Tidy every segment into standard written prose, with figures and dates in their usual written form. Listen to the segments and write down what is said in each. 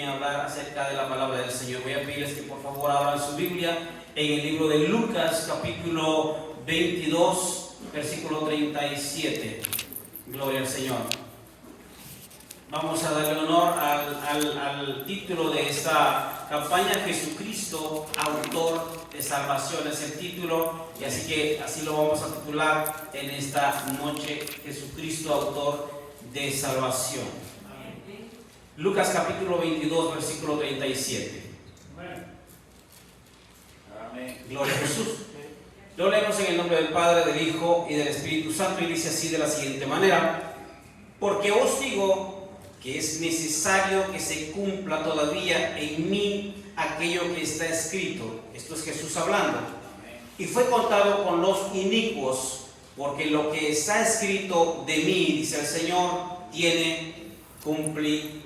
Hablar acerca de la palabra del Señor. Voy a pedirles que por favor abran su Biblia en el libro de Lucas, capítulo 22, versículo 37. Gloria al Señor. Vamos a darle honor al título de esta campaña: Jesucristo, autor de salvación. Es el título, y así lo vamos a titular en esta noche: Jesucristo, autor de salvación. Lucas capítulo 22, versículo 37. Amén. Gloria a Jesús. Lo leemos en el nombre del Padre, del Hijo y del Espíritu Santo, y dice así de la siguiente manera: porque os digo que es necesario que se cumpla todavía en mí aquello que está escrito. Esto es Jesús hablando. Y fue contado con los inicuos, porque lo que está escrito de mí, dice el Señor, tiene cumplimiento.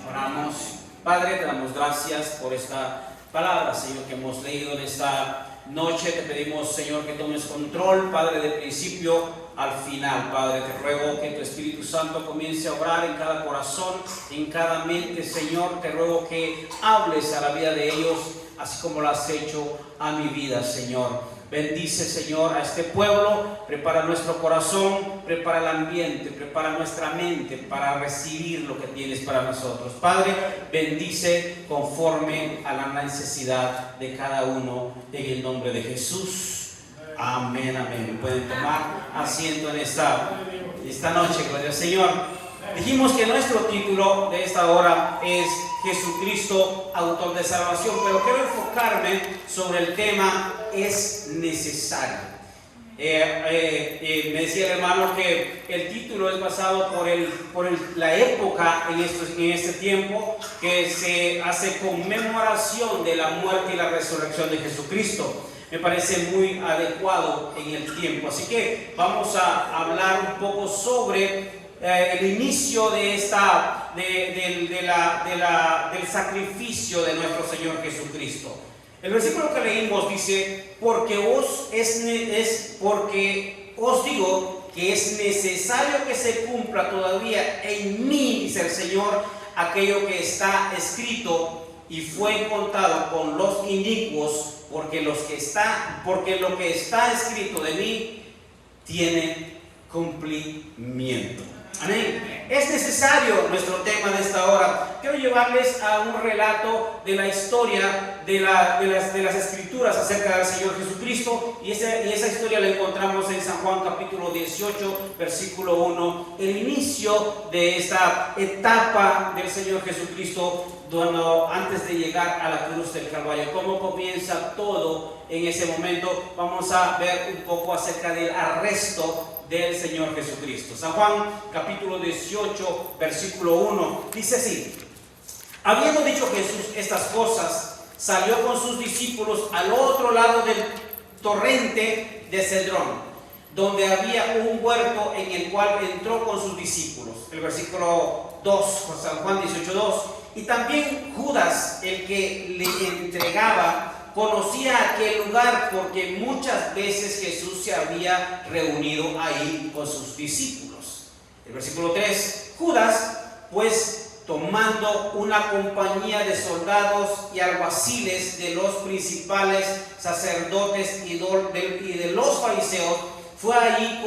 Oramos. Padre, te damos gracias por esta palabra, Señor, que hemos leído en esta noche. Te pedimos, Señor, que tomes control, Padre, de principio al final. Padre, te ruego que tu Espíritu Santo comience a obrar en cada corazón, en cada mente, Señor. Te ruego que hables a la vida de ellos, así como lo has hecho a mi vida, Señor. Bendice, Señor, a este pueblo. Prepara nuestro corazón, prepara el ambiente, prepara nuestra mente para recibir lo que tienes para nosotros. Padre, bendice conforme a la necesidad de cada uno, en el nombre de Jesús. Amén, amén. Pueden tomar asiento en esta noche, gloria al Señor. Dijimos que nuestro título de esta hora es Jesucristo, autor de salvación, pero quiero enfocarme sobre el tema es necesario. Me decía el hermano que el título es basado por la época en este tiempo, que se hace conmemoración de la muerte y la resurrección de Jesucristo. Me parece muy adecuado en el tiempo, así que vamos a hablar un poco sobre el inicio de del sacrificio de nuestro Señor Jesucristo. El versículo que leímos dice: porque os digo que es necesario que se cumpla todavía en mí, dice el Señor, aquello que está escrito, y fue contado con los inicuos, porque lo que está escrito de mí tiene cumplimiento. Amén. Es necesario nuestro tema de esta hora. Quiero llevarles a un relato de la historia de las Escrituras acerca del Señor Jesucristo, y esa historia la encontramos en San Juan capítulo 18, versículo 1, el inicio de esta etapa del Señor Jesucristo antes de llegar a la cruz del Calvario. ¿Cómo comienza todo en ese momento? Vamos a ver un poco acerca del arresto del Señor Jesucristo. San Juan capítulo 18, versículo 1, dice así: habiendo dicho Jesús estas cosas, salió con sus discípulos al otro lado del torrente de Cedrón, donde había un huerto, en el cual entró con sus discípulos. El versículo 2, San Juan 18, 2: y también Judas, el que le entregaba, conocía aquel lugar, porque muchas veces Jesús se había reunido ahí con sus discípulos. El versículo 3: Judas, pues, tomando una compañía de soldados y alguaciles de los principales sacerdotes y de los fariseos, fue allí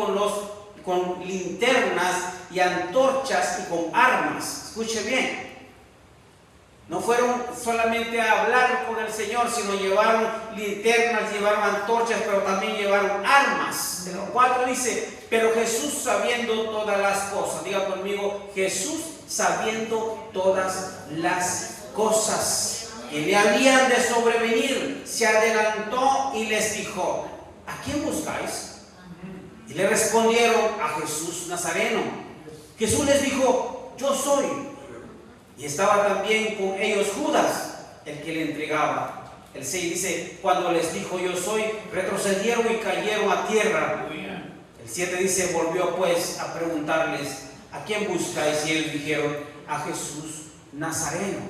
con linternas y antorchas y con armas. Escuche bien. No fueron solamente a hablar con el Señor, sino llevaron linternas, llevaron antorchas, pero también llevaron armas. En los 4 dice: pero Jesús, sabiendo todas las cosas, diga conmigo, Jesús, sabiendo todas las cosas que le habían de sobrevenir, se adelantó y les dijo: ¿a quién buscáis? Y le respondieron: a Jesús Nazareno. Jesús les dijo: yo soy. Y estaba también con ellos Judas, el que le entregaba. El 6 dice: cuando les dijo yo soy, retrocedieron y cayeron a tierra. El 7 dice: volvió pues a preguntarles: ¿a quién buscáis? Y ellos dijeron: a Jesús Nazareno.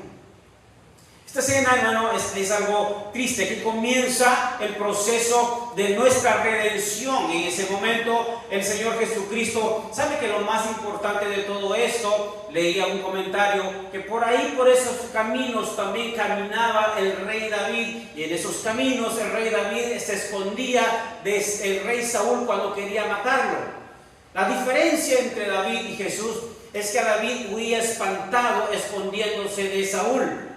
Esta escena, hermano, es algo triste. Aquí comienza el proceso de nuestra redención. En ese momento, el Señor Jesucristo, ¿sabe que lo más importante de todo esto? Leía un comentario que por ahí, por esos caminos, también caminaba el rey David. Y en esos caminos, el rey David se escondía del rey Saúl cuando quería matarlo. La diferencia entre David y Jesús es que David huía espantado, escondiéndose de Saúl.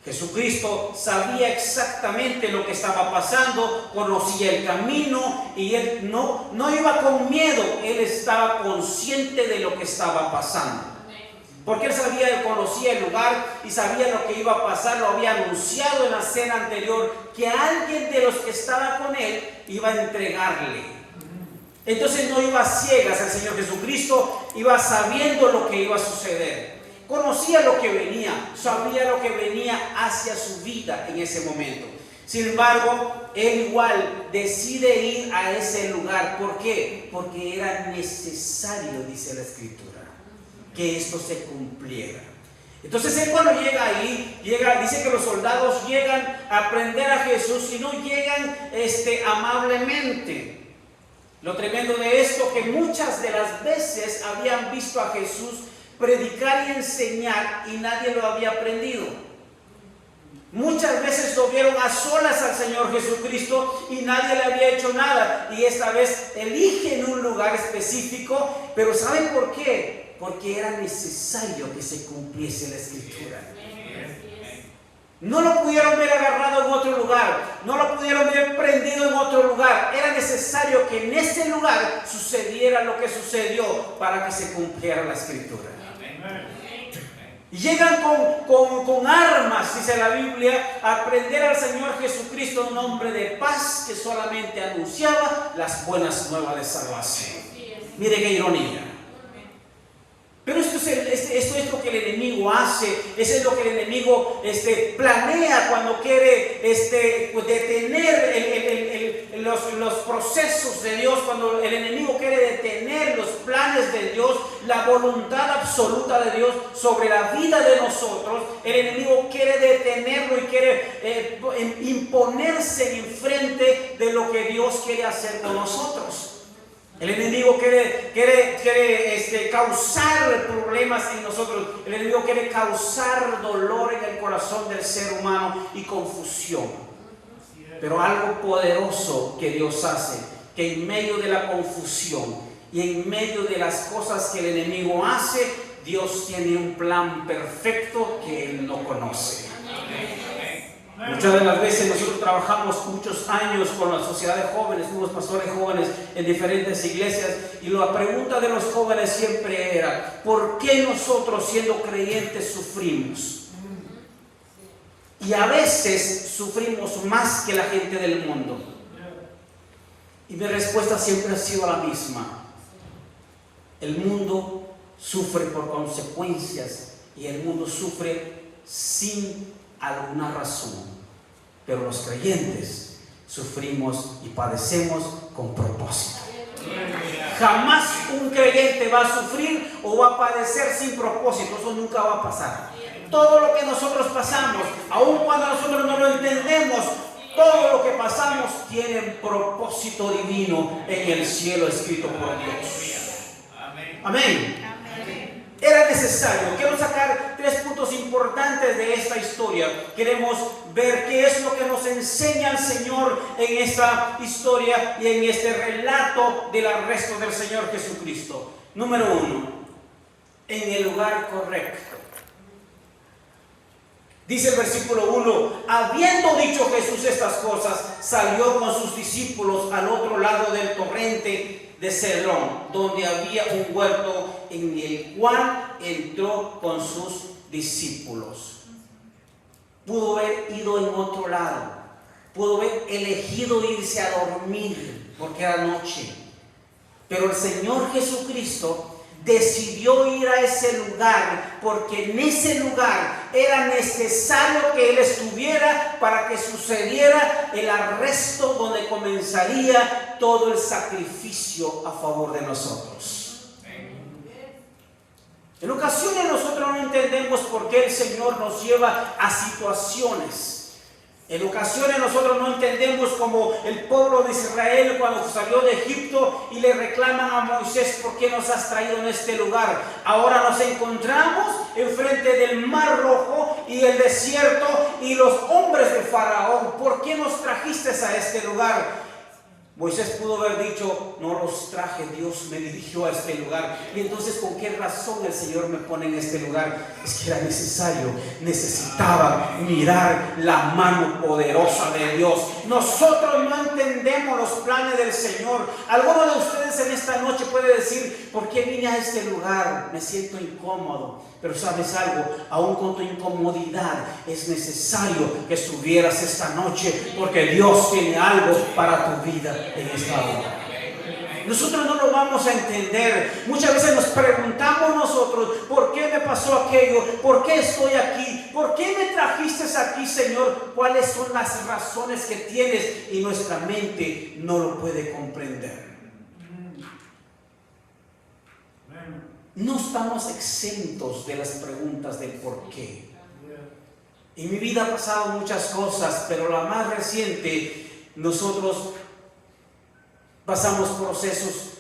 Jesucristo sabía exactamente lo que estaba pasando, conocía el camino y él no iba con miedo, él estaba consciente de lo que estaba pasando. Porque él sabía, conocía el lugar y sabía lo que iba a pasar, lo había anunciado en la cena anterior, que alguien de los que estaba con él iba a entregarle. Entonces no iba a ciegas, el Señor Jesucristo iba sabiendo lo que iba a suceder. Conocía lo que venía, sabía lo que venía hacia su vida en ese momento. Sin embargo, él igual decide ir a ese lugar. ¿Por qué? Porque era necesario, dice la Escritura, que esto se cumpliera. Entonces él cuando llega ahí, dice que los soldados llegan a prender a Jesús y no llegan amablemente. Lo tremendo de esto, que muchas de las veces habían visto a Jesús predicar y enseñar y nadie lo había aprendido. Muchas veces lo vieron a solas al Señor Jesucristo y nadie le había hecho nada. Y esta vez eligen un lugar específico, pero ¿saben por qué? Porque era necesario que se cumpliese la Escritura. No lo pudieron ver agarrado en otro lugar, no lo pudieron ver prendido en otro lugar. Era necesario que en ese lugar sucediera lo que sucedió para que se cumpliera la Escritura. Y llegan con armas, dice la Biblia, a prender al Señor Jesucristo, un hombre de paz que solamente anunciaba las buenas nuevas de salvación. Mire qué ironía. Pero esto es lo que el enemigo hace, eso es lo que el enemigo planea cuando quiere detener los procesos de Dios, cuando el enemigo quiere detener los planes de Dios, la voluntad absoluta de Dios sobre la vida de nosotros. El enemigo quiere detenerlo y quiere imponerse enfrente de lo que Dios quiere hacer con nosotros. El enemigo quiere causar problemas en nosotros. El enemigo quiere causar dolor en el corazón del ser humano y confusión. Pero algo poderoso que Dios hace, que en medio de la confusión y en medio de las cosas que el enemigo hace, Dios tiene un plan perfecto que Él no conoce. Muchas de las veces nosotros trabajamos muchos años con la sociedad de jóvenes, fuimos pastores jóvenes en diferentes iglesias, y la pregunta de los jóvenes siempre era: ¿por qué nosotros, siendo creyentes, sufrimos? Y a veces sufrimos más que la gente del mundo. Y mi respuesta siempre ha sido la misma: el mundo sufre por consecuencias y el mundo sufre sin alguna razón, pero los creyentes sufrimos y padecemos con propósito. Jamás un creyente va a sufrir o va a padecer sin propósito. Eso nunca va a pasar. Todo lo que nosotros pasamos, aun cuando nosotros no lo entendemos, todo lo que pasamos tiene un propósito divino en el cielo escrito por Dios. Amén. Era necesario. Quiero sacar 3 puntos importantes de esta historia. Queremos ver qué es lo que nos enseña el Señor en esta historia y en este relato del arresto del Señor Jesucristo. Número 1, en el lugar correcto. Dice el versículo 1: habiendo dicho Jesús estas cosas, salió con sus discípulos al otro lado del torrente de Cedrón, donde había un huerto, en el cual entró con sus discípulos. Pudo haber ido en otro lado, pudo haber elegido irse a dormir porque era noche, pero el Señor Jesucristo decidió ir a ese lugar porque en ese lugar era necesario que Él estuviera para que sucediera el arresto, donde comenzaría todo el sacrificio a favor de nosotros. En ocasiones nosotros no entendemos por qué el Señor nos lleva a situaciones. En ocasiones nosotros no entendemos, como el pueblo de Israel cuando salió de Egipto y le reclaman a Moisés: ¿por qué nos has traído en este lugar? Ahora nos encontramos enfrente del Mar Rojo y el desierto y los hombres de Faraón. ¿Por qué nos trajiste a este lugar? Moisés pudo haber dicho: no los traje, Dios me dirigió a este lugar. Y entonces, ¿con qué razón el Señor me pone en este lugar? Es que era necesario, necesitaba mirar la mano poderosa de Dios. Nosotros no entendemos los planes del Señor. Alguno de ustedes en esta noche puede decir: ¿por qué vine a este lugar? Me siento incómodo. Pero ¿sabes algo? Aún con tu incomodidad es necesario que estuvieras esta noche, porque Dios tiene algo para tu vida en esta hora. Nosotros no lo vamos a entender. Muchas veces nos preguntamos nosotros: ¿por qué me pasó aquello? ¿Por qué estoy aquí? ¿Por qué me trajiste aquí, Señor? ¿Cuáles son las razones que tienes? Y nuestra mente no lo puede comprender. No estamos exentos de las preguntas del por qué. En mi vida han pasado muchas cosas, pero la más reciente, nosotros pasamos procesos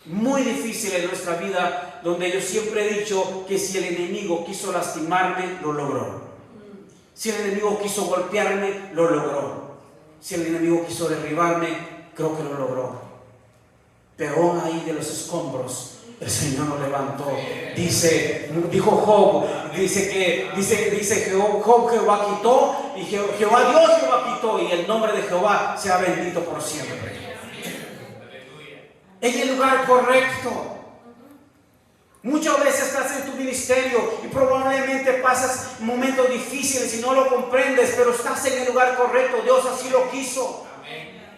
muy difíciles en nuestra vida, donde yo siempre he dicho que si el enemigo quiso lastimarme, lo logró. Si el enemigo quiso golpearme, lo logró. Si el enemigo quiso derribarme, creo que lo logró. Pero aún ahí de los escombros, el Señor nos levantó. Dijo Job, dice Job, Jehová quitó, y Jehová Dios, Jehová quitó, y el nombre de Jehová sea bendito por siempre. En el lugar correcto. Muchas veces estás en tu ministerio y probablemente pasas momentos difíciles y no lo comprendes, pero estás en el lugar correcto. Dios así lo quiso.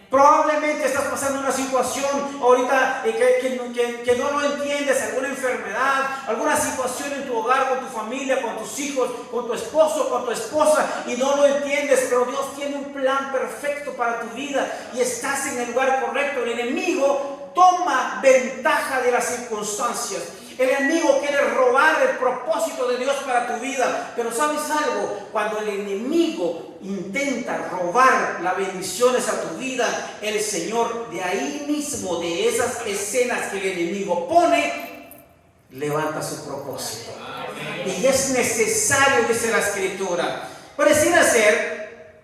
Probablemente estás pasando una situación ahorita que no lo entiendes, alguna enfermedad, alguna situación en tu hogar, con tu familia, con tus hijos, con tu esposo, con tu esposa, y no lo entiendes, pero Dios tiene un plan perfecto para tu vida y estás en el lugar correcto. El enemigo toma ventaja de las circunstancias. El enemigo quiere robar el propósito de Dios para tu vida. Pero ¿sabes algo? Cuando el enemigo intenta robar las bendiciones a tu vida, el Señor, de ahí mismo, de esas escenas que el enemigo pone, levanta su propósito. Y es necesario, dice la Escritura. Pareciera ser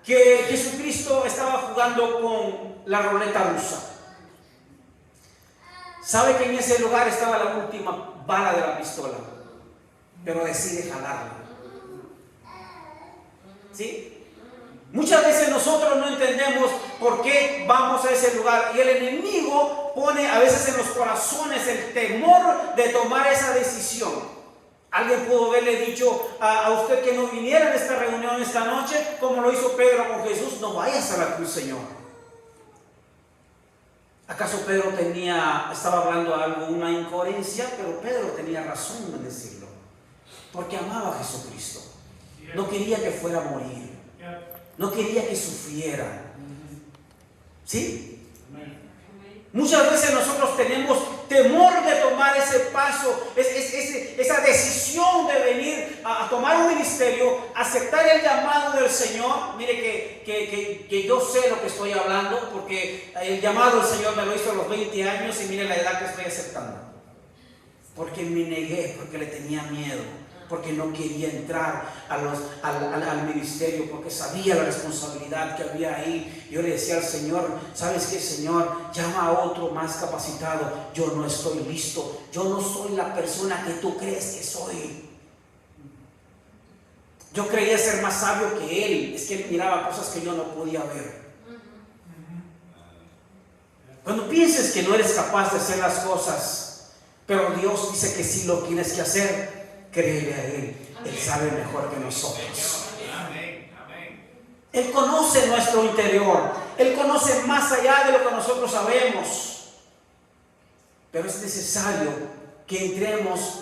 que Jesucristo estaba jugando con la ruleta rusa. Sabe que en ese lugar estaba la última bala de la pistola, pero decide jalarla. ¿Sí? Muchas veces nosotros no entendemos por qué vamos a ese lugar, y el enemigo pone a veces en los corazones el temor de tomar esa decisión. Alguien pudo haberle dicho a usted que no viniera a esta reunión esta noche, como lo hizo Pedro con Jesús: no vayas a la cruz, Señor. ¿Acaso Pedro estaba hablando algo, una incoherencia? Pero Pedro tenía razón en decirlo, porque amaba a Jesucristo. No quería que fuera a morir, no quería que sufriera. ¿Sí? Muchas veces nosotros tenemos temor de tomar ese paso, esa decisión de venir a tomar un ministerio, aceptar el llamado del Señor. Mire que yo sé lo que estoy hablando, porque el llamado del Señor me lo hizo a los 20 años y mire la edad que estoy aceptando. Porque me negué, porque le tenía miedo, porque no quería entrar al ministerio, porque sabía la responsabilidad que había ahí. Yo le decía al Señor: ¿sabes qué, Señor? Llama a otro más capacitado. Yo no estoy listo. Yo no soy la persona que tú crees que soy. Yo creía ser más sabio que Él. Es que Él miraba cosas que yo no podía ver. Cuando pienses que no eres capaz de hacer las cosas, pero Dios dice que sí lo tienes que hacer, créele a Él. Él sabe mejor que nosotros. Él conoce nuestro interior. Él conoce más allá de lo que nosotros sabemos. Pero es necesario que entremos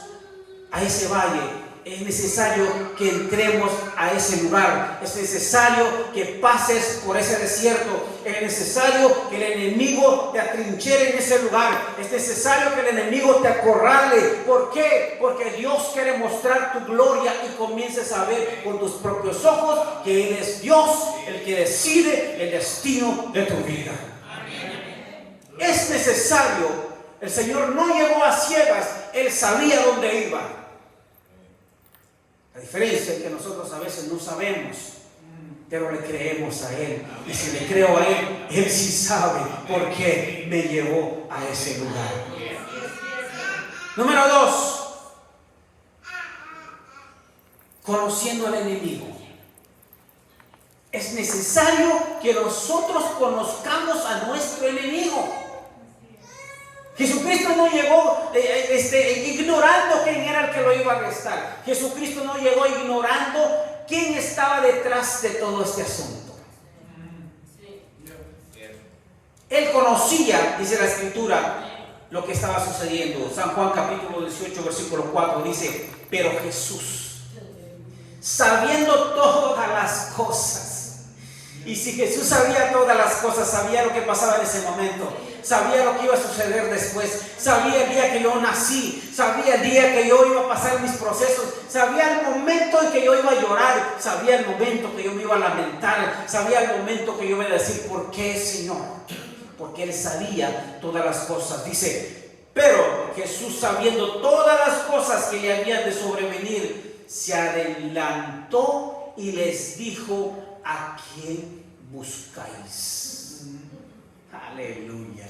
a ese valle es necesario que entremos a ese lugar. Es necesario que pases por ese desierto. Es necesario que el enemigo te atrinchere en ese lugar. Es necesario que el enemigo te acorrale. ¿Por qué? Porque Dios quiere mostrar tu gloria y comiences a ver con tus propios ojos que Él es Dios, el que decide el destino de tu vida. Es necesario. El Señor no llegó a ciegas, Él sabía dónde iba. La diferencia es que nosotros a veces no sabemos, pero le creemos a Él. Y si le creo a Él, Él sí sabe por qué me llevó a ese lugar. Número 2, conociendo al enemigo. Es necesario que nosotros conozcamos a nuestro enemigo. Jesucristo no llegó ignorando quién era el que lo iba a arrestar. Jesucristo no llegó ignorando quién estaba detrás de todo este asunto. Él conocía, dice la Escritura, lo que estaba sucediendo. San Juan capítulo 18, versículo 4 dice: pero Jesús, sabiendo todas las cosas. Y si Jesús sabía todas las cosas, sabía lo que pasaba en ese momento, sabía lo que iba a suceder después, sabía el día que yo nací, sabía el día que yo iba a pasar mis procesos, sabía el momento en que yo iba a llorar, sabía el momento que yo me iba a lamentar, sabía el momento que yo iba a decir: ¿por qué, Señor? Porque Él sabía todas las cosas. Dice: pero Jesús, sabiendo todas las cosas que le habían de sobrevenir, se adelantó y les dijo: ¿a quién buscáis? Aleluya.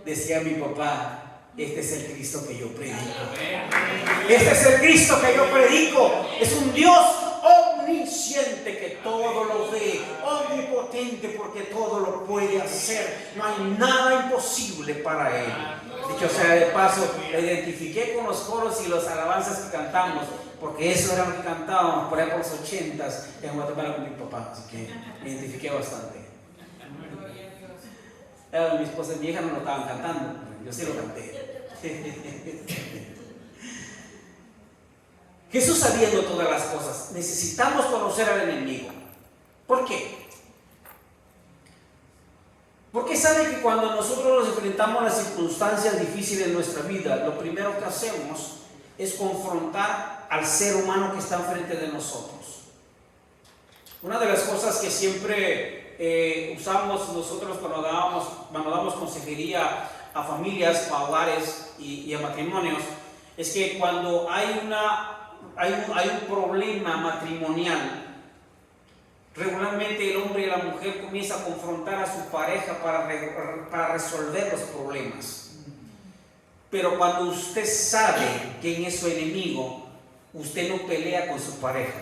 Decía mi papá: este es el Cristo que yo predico. Este es el Cristo que yo predico. Es un Dios omnisciente que todo lo ve, omnipotente porque todo lo puede hacer. No hay nada imposible para Él. Dicho sea de paso, me identifiqué con los coros y las alabanzas que cantamos, porque eso era lo que cantábamos por allá por los 80s en Guatemala con mi papá, así que me identifiqué bastante. Mi esposa y mi hija no lo estaban cantando, yo sí lo canté. Jesús, sabiendo todas las cosas, necesitamos conocer al enemigo. ¿Por qué? Porque sabe que cuando nosotros nos enfrentamos a las circunstancias difíciles en nuestra vida, lo primero que hacemos es confrontar al ser humano que está enfrente de nosotros. Una de las cosas que siempre usamos nosotros cuando damos consejería a familias, a hogares y a matrimonios, es que cuando hay un problema matrimonial, regularmente el hombre y la mujer comienzan a confrontar a su pareja para resolver los problemas. Pero cuando usted sabe quién es su enemigo, usted no pelea con su pareja.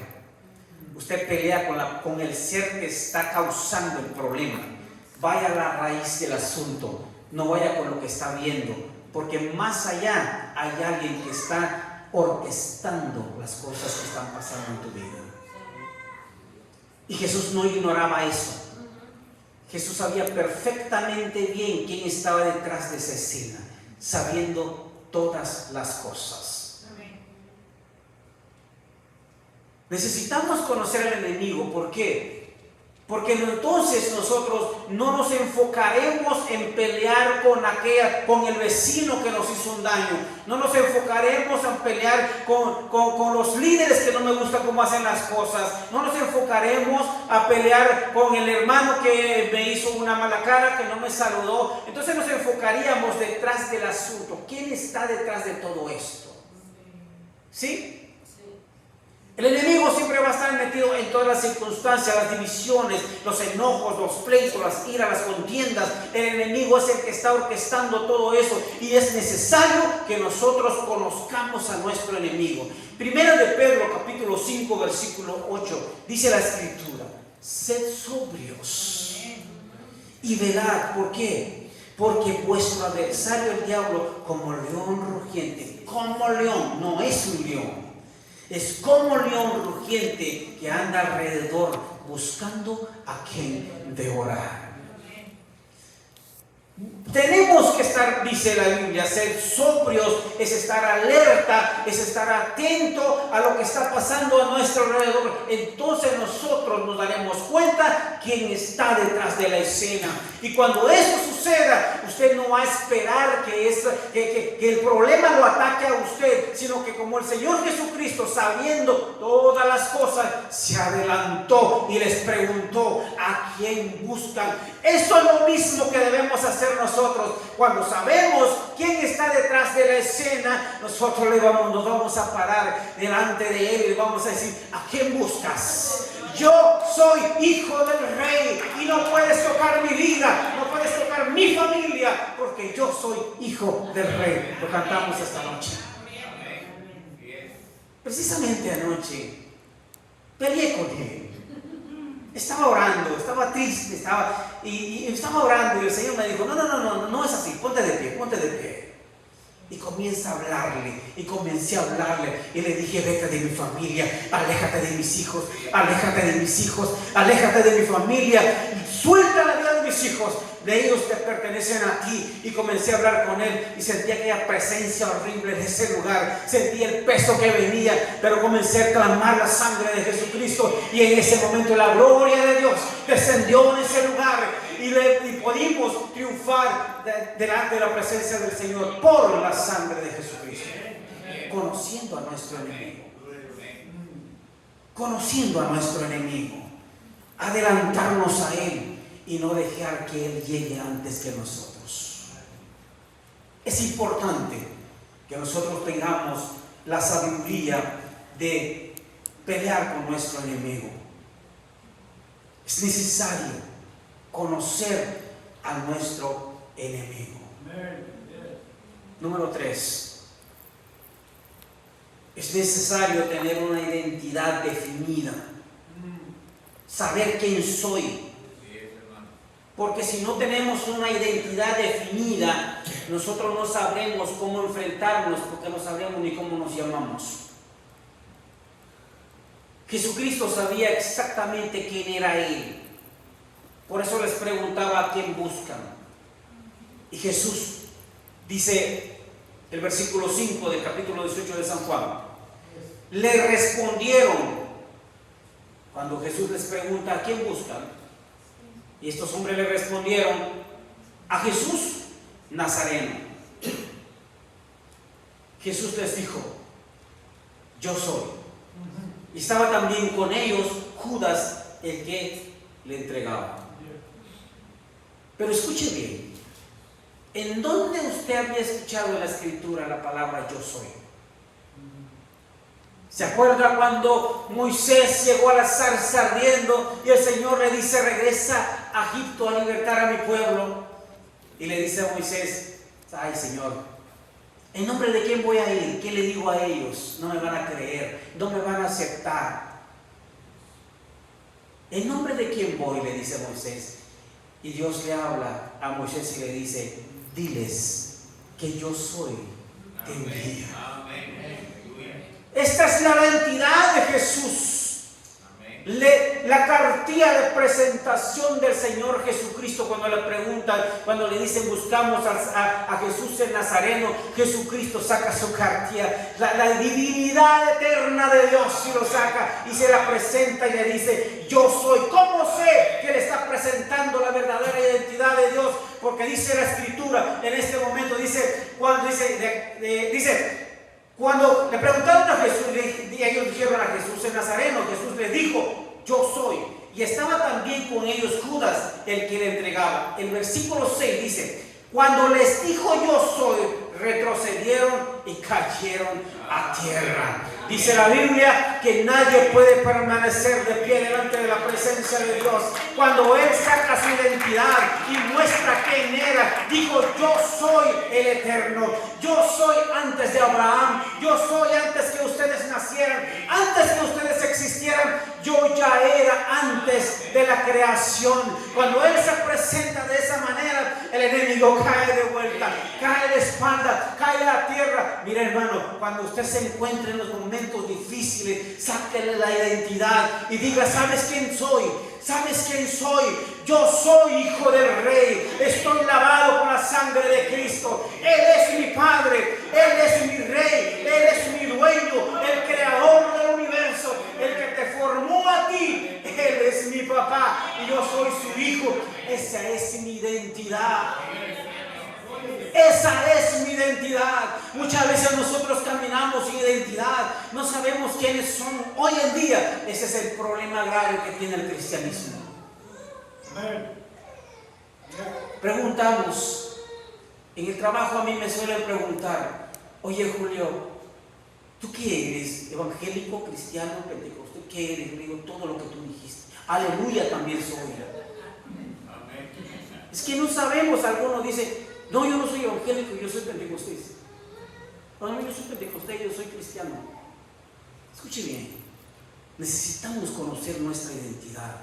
Usted pelea con el ser que está causando el problema. Vaya a la raíz del asunto, no vaya con lo que está viendo, porque más allá hay alguien que está orquestando las cosas que están pasando en tu vida. Y Jesús no ignoraba eso. Jesús sabía perfectamente bien quién estaba detrás de esa escena, sabiendo todas las cosas. Necesitamos conocer al enemigo. ¿Por qué? Porque entonces nosotros no nos enfocaremos en pelear con el vecino que nos hizo un daño. No nos enfocaremos en pelear con los líderes que no me gusta cómo hacen las cosas. No nos enfocaremos a pelear con el hermano que me hizo una mala cara, que no me saludó. Entonces nos enfocaríamos detrás del asunto. ¿Quién está detrás de todo esto? ¿Sí? El enemigo siempre va a estar metido en todas las circunstancias, las divisiones, los enojos, los pleitos, las iras, las contiendas. El enemigo es el que está orquestando todo eso y es necesario que nosotros conozcamos a nuestro enemigo. Primera de Pedro, capítulo 5, versículo 8, dice la Escritura: sed sobrios y velad. ¿Por qué? Porque vuestro adversario el diablo, como león rugiente, como león, no es un león. Es como león rugiente que anda alrededor buscando a quien devorar. Tenemos que estar, dice la Biblia, ser sobrios, es estar alerta, es estar atento a lo que está pasando a nuestro alrededor. Entonces nosotros nos daremos cuenta quién está detrás de la escena. Y cuando eso suceda, usted no va a esperar que el problema lo ataque a usted, sino que como el Señor Jesucristo, sabiendo todas las cosas, se adelantó y les preguntó a quién buscan. Esto es lo mismo que debemos hacer nosotros. Cuando sabemos quién está detrás de la escena, nosotros nos vamos a parar delante de Él y le vamos a decir: ¿a quién buscas? Yo soy hijo del Rey y no puedes tocar mi vida, no puedes tocar mi familia, porque yo soy hijo del Rey. Lo cantamos esta noche. Precisamente anoche peleé con él. Estaba orando, estaba triste, estaba orando y el Señor me dijo: no es así, ponte de pie. Y comencé a hablarle, y comencé a hablarle, y le dije: vete de mi familia, aléjate de mis hijos, aléjate de mis hijos, aléjate de mi familia, suelta la vida de mis hijos, de ellos te pertenecen a ti. Y comencé a hablar con él y sentí aquella presencia horrible de ese lugar, sentí el peso que venía, pero comencé a clamar la sangre de Jesucristo, y en ese momento la gloria de Dios descendió en ese lugar y pudimos triunfar delante de la presencia del Señor por la sangre de Jesucristo, conociendo a nuestro enemigo, adelantarnos a Él y no dejar que Él llegue antes que nosotros. Es importante que nosotros tengamos la sabiduría de pelear con nuestro enemigo. Es necesario conocer a nuestro enemigo. Número 3. Es necesario tener una identidad definida. Saber quién soy. Porque si no tenemos una identidad definida, nosotros no sabremos cómo enfrentarnos, porque no sabremos ni cómo nos llamamos. Jesucristo sabía exactamente quién era Él. Por eso les preguntaba: ¿a quién buscan? Y Jesús dice, el versículo 5 del capítulo 18 de San Juan, le respondieron, cuando Jesús les pregunta: ¿a quién buscan? Y estos hombres le respondieron: a Jesús Nazareno. Jesús les dijo: yo soy. Y estaba también con ellos Judas, el que le entregaba. Pero escuche bien, ¿en dónde usted había escuchado en la Escritura la palabra yo soy? ¿Se acuerda cuando Moisés llegó a la zarza ardiendo y el Señor le dice: regresa a Egipto a libertar a mi pueblo? Y le dice a Moisés: ay, Señor, ¿en nombre de quién voy a ir? ¿Qué le digo a ellos? No me van a creer, no me van a aceptar. ¿En nombre de quién voy?, le dice Moisés. Y Dios le habla a Moisés y le dice: diles que yo soy te envía. Esta es la identidad de Jesús. La cartilla de presentación del Señor Jesucristo, cuando le preguntan, cuando le dicen buscamos a Jesús el Nazareno, Jesucristo saca su cartilla, la divinidad eterna de Dios, y lo saca y se la presenta y le dice: yo soy. ¿Cómo sé que le está presentando la verdadera identidad de Dios? Porque dice la Escritura en este momento, cuando le preguntaron a Jesús, y ellos dijeron: a Jesús el Nazareno, Jesús les dijo: yo soy. Y estaba también con ellos Judas, el que le entregaba. El versículo 6 dice: cuando les dijo yo soy, retrocedieron y cayeron a tierra. Dice la Biblia que nadie puede permanecer de pie delante de la presencia de Dios cuando Él saca su identidad y muestra quién era. Dijo: yo soy el Eterno, yo soy antes de Abraham, yo soy antes que ustedes nacieran, antes que ustedes existieran, yo ya era antes de la creación. Cuando Él se presenta de esa manera, el enemigo cae de vuelta, cae de espalda, cae a la tierra. Mira, hermano, cuando usted se encuentre en los momentos difíciles, sáquele la identidad y diga: ¿sabes quién soy? ¿Sabes quién soy? Yo soy hijo del Rey. Estoy lavado con la sangre de Cristo. Él es mi Padre. Él es mi Rey. Él es mi dueño. El creador del universo. El que te formó a ti. Él es mi papá. Y yo soy su hijo. Esa es mi identidad. Esa es mi identidad. Muchas veces nosotros caminamos sin identidad. No sabemos quiénes son. Hoy en día, ese es el problema grave que tiene el cristianismo. Preguntamos. En el trabajo a mí me suelen preguntar: oye, Julio, ¿tú qué eres? ¿Evangélico, cristiano, pentecostés? ¿Qué eres? Le digo: todo lo que tú dijiste. Aleluya, también soy. Es que no sabemos. Algunos dicen: no, yo no soy evangélico, yo soy pentecostés. No, yo soy pentecostés, yo soy cristiano. Escuche bien, necesitamos conocer nuestra identidad.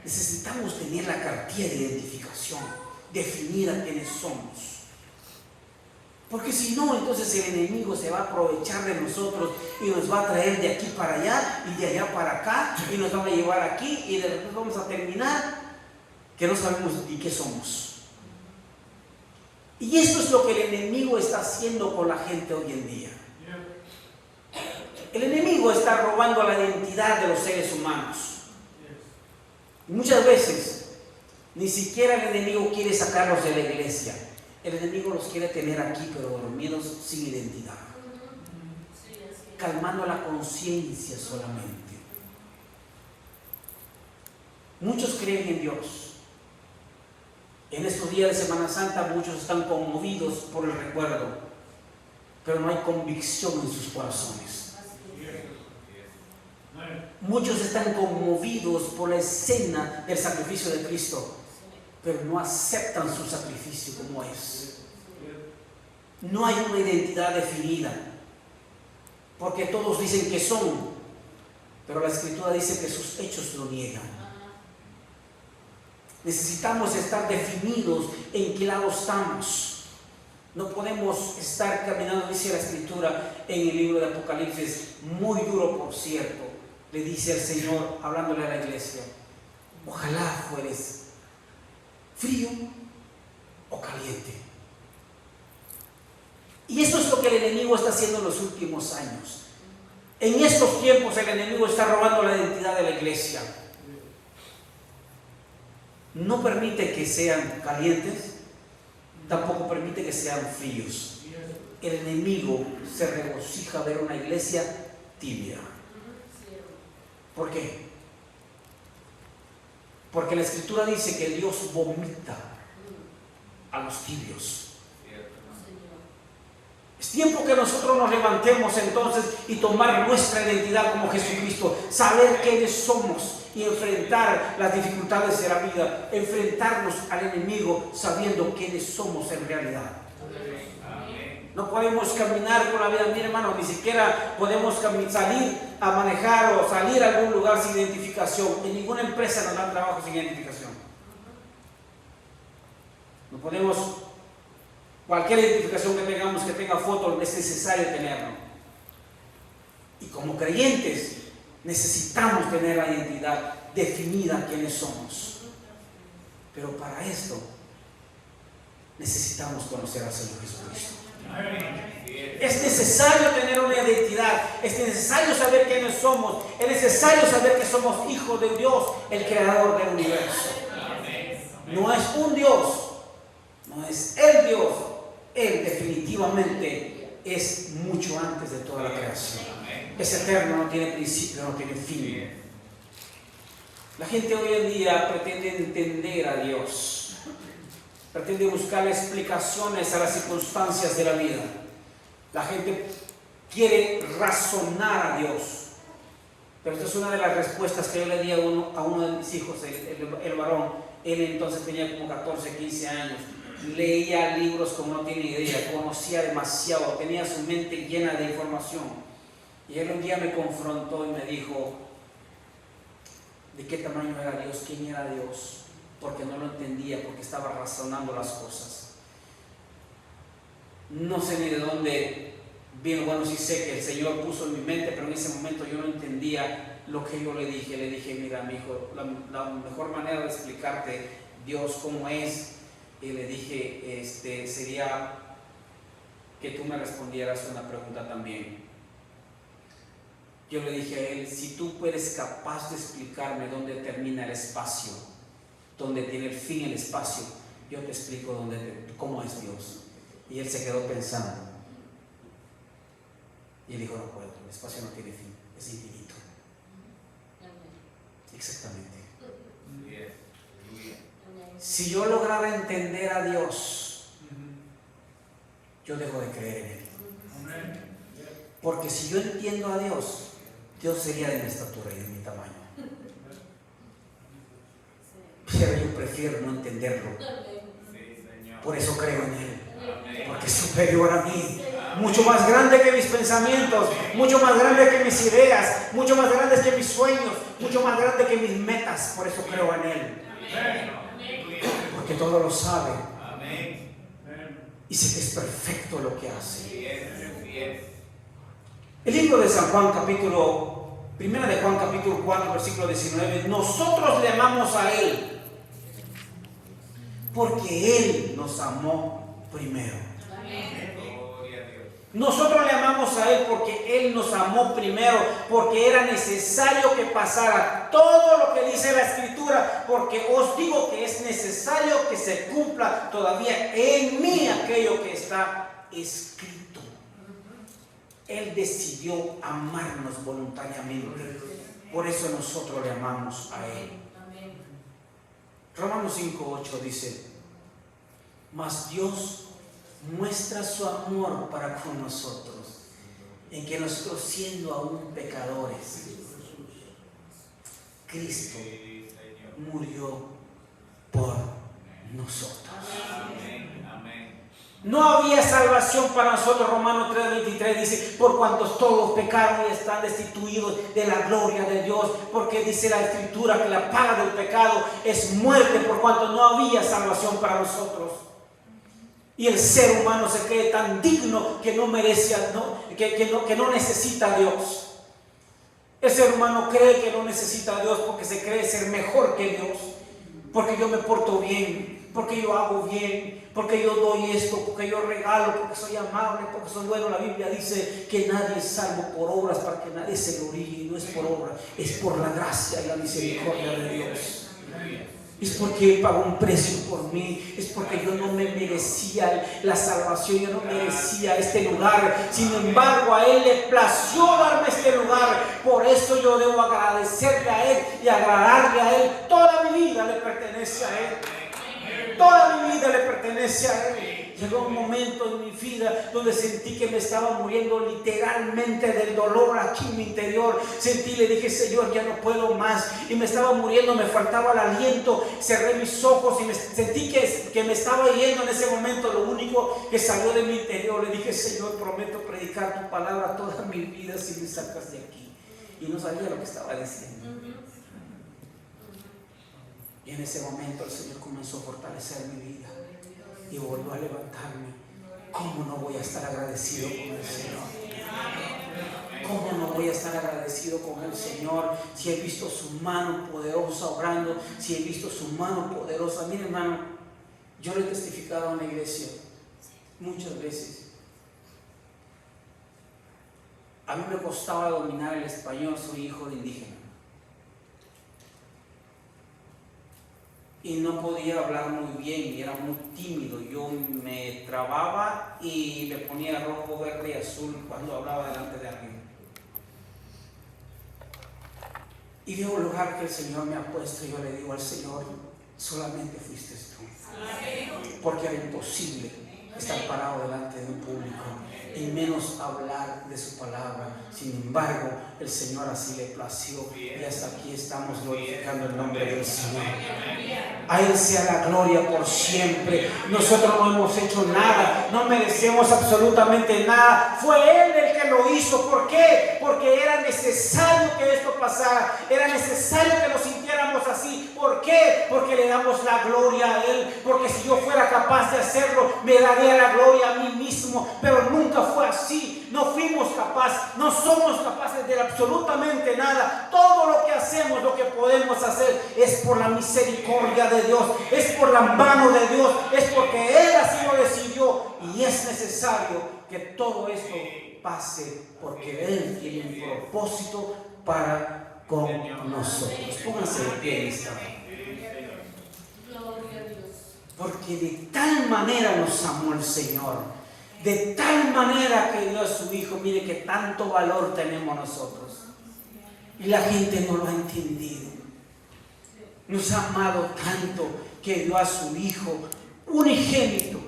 Necesitamos tener la cartilla de identificación, definir a quiénes somos. Porque si no, entonces el enemigo se va a aprovechar de nosotros y nos va a traer de aquí para allá y de allá para acá y nos va a llevar aquí y de repente vamos a terminar que no sabemos ni qué somos. Y esto es lo que el enemigo está haciendo con la gente hoy en día. El enemigo está robando la identidad de los seres humanos. Y muchas veces ni siquiera el enemigo quiere sacarlos de la iglesia. El enemigo los quiere tener aquí, pero dormidos, sin identidad, calmando la conciencia solamente. Muchos creen en Dios. En estos días de Semana Santa muchos están conmovidos por el recuerdo, pero no hay convicción en sus corazones. Muchos están conmovidos por la escena del sacrificio de Cristo, pero no aceptan su sacrificio como es. No hay una identidad definida, porque todos dicen que son, pero la Escritura dice que sus hechos lo niegan. Necesitamos estar definidos en qué lado estamos. No podemos estar caminando, dice la Escritura en el libro de Apocalipsis, muy duro por cierto, le dice el Señor hablándole a la iglesia: ojalá fueres frío o caliente. Y esto es lo que el enemigo está haciendo en los últimos años. En estos tiempos el enemigo está robando la identidad de la iglesia. No permite que sean calientes, tampoco permite que sean fríos. El enemigo se regocija ver una iglesia tibia. ¿Por qué? Porque la Escritura dice que Dios vomita a los tibios. Es tiempo que nosotros nos levantemos entonces y tomar nuestra identidad como Jesucristo, saber quiénes somos y enfrentar las dificultades de la vida, enfrentarnos al enemigo sabiendo quiénes somos en realidad. No podemos caminar con la vida, mire hermano, ni siquiera podemos salir a manejar o salir a algún lugar sin identificación. En ninguna empresa nos dan trabajo sin identificación. No podemos, cualquier identificación que tengamos que tenga foto, es necesario tenerlo. Y como creyentes necesitamos tener la identidad definida quiénes somos. Pero para esto necesitamos conocer al Señor Jesucristo. Es necesario tener una identidad, es necesario saber quiénes somos, es necesario saber que somos hijos de Dios, el creador del universo. No es un Dios, no es el Dios, Él definitivamente es mucho antes de toda la creación. Es eterno, no tiene principio, no tiene fin. La gente hoy en día pretende entender a Dios, pretende buscar explicaciones a las circunstancias de la vida. La gente quiere razonar a Dios. Pero esta es una de las respuestas que yo le di a uno de mis hijos, el varón. Él entonces tenía como 14, 15 años. Leía libros como no tiene idea, conocía demasiado, tenía su mente llena de información. Y él un día me confrontó y me dijo de qué tamaño era Dios, quién era Dios, porque no lo entendía, porque estaba razonando las cosas. No sé ni de dónde bien, bueno, sí sé que el Señor puso en mi mente, pero en ese momento yo no entendía lo que yo le dije. Le dije, mira, mi hijo, la mejor manera de explicarte Dios cómo es, y le dije, sería que tú me respondieras una pregunta también. Yo le dije a él, si tú eres capaz de explicarme dónde termina el espacio, dónde tiene el fin el espacio, yo te explico cómo es Dios. Y él se quedó pensando. Y él dijo, no puedo, el espacio no tiene fin, es infinito. Exactamente. Si yo lograra entender a Dios, yo dejo de creer en Él. Porque si yo entiendo a Dios, Dios sería de mi estatura y de mi tamaño. Pero yo prefiero no entenderlo. Por eso creo en Él. Porque es superior a mí. Mucho más grande que mis pensamientos, mucho más grande que mis ideas, mucho más grande que mis sueños, mucho más grande que mis metas. Por eso creo en Él. Porque todo lo sabe. Y sé que es perfecto lo que hace. El libro de San Juan, primera de Juan, capítulo 4, versículo 19. Nosotros le amamos a Él porque Él nos amó primero. Nosotros le amamos a Él porque Él nos amó primero, porque era necesario que pasara todo lo que dice la Escritura, porque os digo que es necesario que se cumpla todavía en mí aquello que está escrito. Él decidió amarnos voluntariamente, por eso nosotros le amamos a Él. Romanos 5:8 dice, mas Dios muestra su amor para con nosotros, en que nosotros siendo aún pecadores, Cristo murió por nosotros. No había salvación para nosotros. Romanos 3:23 dice, por cuantos todos pecaron y están destituidos de la gloria de Dios, porque dice la Escritura que la paga del pecado es muerte, por cuanto no había salvación para nosotros. Y el ser humano se cree tan digno que no merece, que no necesita a Dios. El ser humano cree que no necesita a Dios porque se cree ser mejor que Dios, porque yo me porto bien, porque yo hago bien, porque yo doy esto, porque yo regalo, porque soy amable, porque soy bueno. La Biblia dice que nadie es salvo por obras para que nadie se gloríe, y no es por obra, es por la gracia y la misericordia de Dios. Es porque Él pagó un precio por mí. Es porque yo no me merecía la salvación, yo no merecía este lugar. Sin embargo, a Él le plació darme este lugar. Por eso yo debo agradecerle a Él y agradarle a Él. Toda mi vida le pertenece a Él. Toda mi vida le pertenece a Él. Llegó un momento en mi vida donde sentí que me estaba muriendo literalmente del dolor aquí en mi interior. Le dije, Señor, ya no puedo más. Y me estaba muriendo, me faltaba el aliento. Cerré mis ojos y sentí que me estaba yendo en ese momento. Lo único que salió de mi interior, le dije, Señor, prometo predicar tu palabra toda mi vida si me sacas de aquí. Y no sabía lo que estaba diciendo. Y en ese momento el Señor comenzó a fortalecer mi vida y volvió a levantarme. ¿Cómo no voy a estar agradecido con el Señor? ¿Cómo no voy a estar agradecido con el Señor si he visto su mano poderosa obrando, si he visto su mano poderosa? Mire, hermano, yo le he testificado en la iglesia muchas veces. A mí me costaba dominar el español, soy hijo de indígena. Y no podía hablar muy bien y era muy tímido. Yo me trababa y le ponía rojo, verde y azul cuando hablaba delante de alguien. Y veo un lugar que el Señor me ha puesto y yo le digo al Señor, solamente fuiste tú. Porque era imposible estar parado delante de un público y menos hablar de su palabra. Sin embargo, el Señor así le plació y hasta aquí estamos glorificando el nombre del Señor. A Él sea la gloria por siempre. Nosotros no hemos hecho nada, no merecemos absolutamente nada. Fue Él el que lo hizo. ¿Por qué? Porque era necesario que esto pasara. Era necesario que nos sintiéramos así. ¿Por qué? qué? Porque le damos la gloria a Él. Porque si yo fuera capaz de hacerlo, me daría la gloria a mí mismo. Pero nunca fue así. No fuimos capaces, no somos capaces de absolutamente nada. Todo lo que hacemos, lo que podemos hacer, es por la misericordia de Dios, es por la mano de Dios, es porque Él así lo decidió. Y es necesario que todo esto pase porque Él tiene un propósito para con nosotros. Pónganse de pie en esta hora. Porque de tal manera nos amó el Señor, de tal manera que dio a su Hijo. Mire que tanto valor tenemos nosotros y la gente no lo ha entendido. Nos ha amado tanto que dio a su Hijo unigénito,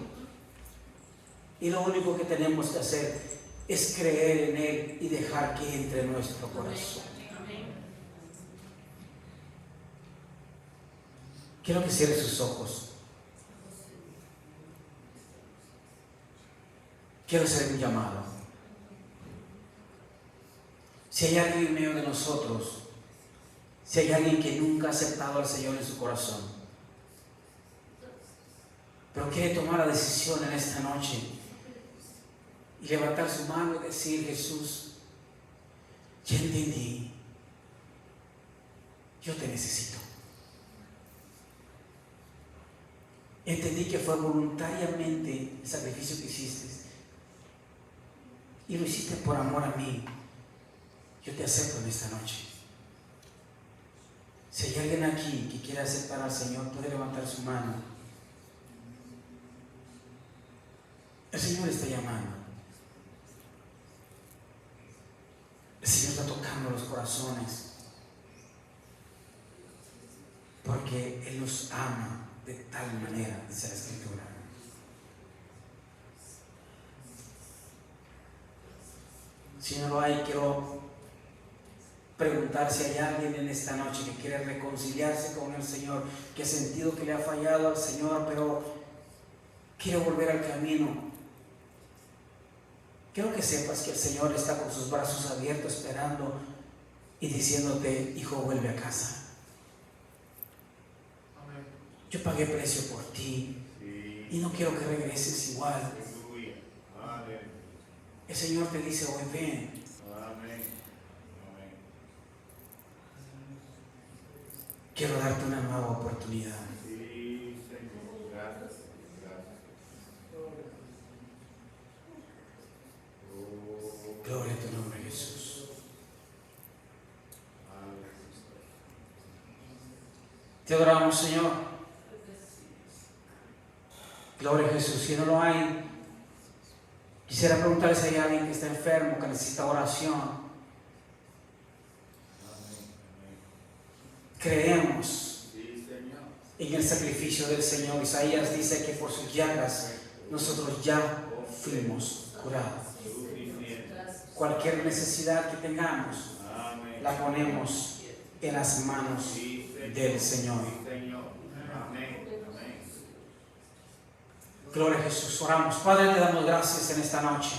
y lo único que tenemos que hacer es creer en Él y dejar que entre en nuestro corazón. Quiero que cierre sus ojos. Quiero hacer un llamado. Si hay alguien en medio de nosotros, si hay alguien que nunca ha aceptado al Señor en su corazón, pero quiere tomar la decisión en esta noche y levantar su mano y decir: Jesús, ya entendí, yo te necesito. Entendí que fue voluntariamente el sacrificio que hiciste y lo hiciste por amor a mí. Yo te acepto en esta noche. Si hay alguien aquí que quiere aceptar al Señor, puede levantar su mano. El Señor está llamando. El Señor está tocando los corazones, porque Él nos ama de tal manera, dice la Escritura. Si no lo hay, quiero preguntar si hay alguien en esta noche que quiere reconciliarse con el Señor, que ha sentido que le ha fallado al Señor, pero quiere volver al camino. Quiero que sepas que el Señor está con sus brazos abiertos esperando y diciéndote: hijo, vuelve a casa. Yo pagué precio por ti y no quiero que regreses igual. El Señor te dice hoy: ven. Quiero darte una nueva oportunidad. Gloria a tu nombre, Jesús. Te adoramos, Señor. Gloria a Jesús. Si no lo hay, quisiera preguntarle si hay alguien que está enfermo, que necesita oración. Creemos en el sacrificio del Señor. Isaías dice que por sus llagas nosotros ya fuimos curados. Cualquier necesidad que tengamos, la ponemos en las manos del Señor. Gloria a Jesús. Oramos. Padre, te damos gracias en esta noche.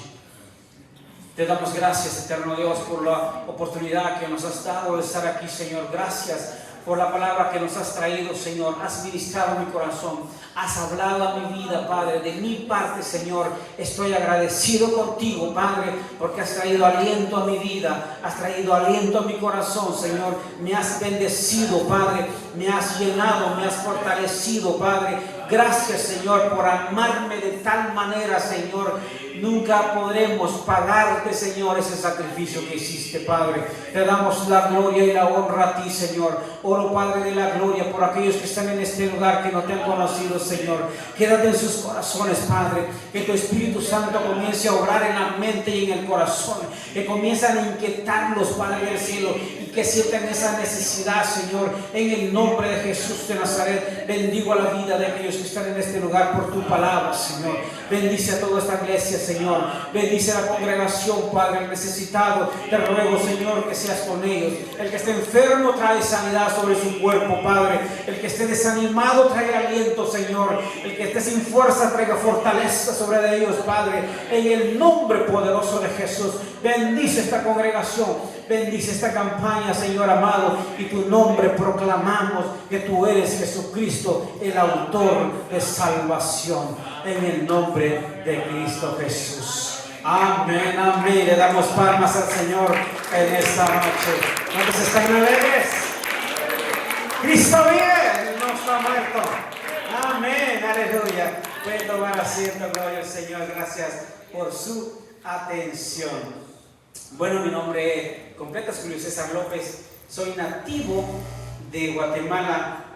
Te damos gracias, eterno Dios, por la oportunidad que nos has dado de estar aquí, Señor. Gracias por la palabra que nos has traído, Señor. Has ministrado mi corazón, has hablado a mi vida, Padre. De mi parte, Señor, estoy agradecido contigo, Padre, porque has traído aliento a mi vida, has traído aliento a mi corazón, Señor. Me has bendecido, Padre, me has llenado, me has fortalecido, Padre. Gracias, Señor, por amarme de tal manera, Señor. Nunca podremos pagarte, Señor, ese sacrificio que hiciste, Padre. Te damos la gloria y la honra a ti, Señor. Oro, Padre de la gloria, por aquellos que están en este lugar que no te han conocido, Señor. Quédate en sus corazones, Padre. Que tu Espíritu Santo comience a obrar en la mente y en el corazón. Que comiencen a inquietarlos, Padre del cielo, y que sientan esa necesidad, Señor. En el nombre de Jesús de Nazaret, bendigo a la vida de aquellos que están en este lugar por tu palabra, Señor. Bendice a toda esta iglesia, Señor. Bendice a la congregación, Padre, el necesitado. Te ruego, Señor, que seas con ellos. El que esté enfermo trae sanidad sobre su cuerpo, Padre. El que esté desanimado trae aliento, Señor. El que esté sin fuerza traiga fortaleza sobre ellos, Padre. En el nombre poderoso de Jesús, bendice esta congregación. Bendice esta campaña, Señor amado, y tu nombre proclamamos que tú eres Jesucristo, el autor de salvación, en el nombre de Cristo Jesús. Amén, amén. Le damos palmas al Señor en esta noche. ¿Cuántos están alegres? Cristo vive, no está muerto. Amén, aleluya. Pueden tomar asiento, gloria al Señor. Gracias por su atención. Bueno, mi nombre completo es Julio César López. Soy nativo de Guatemala,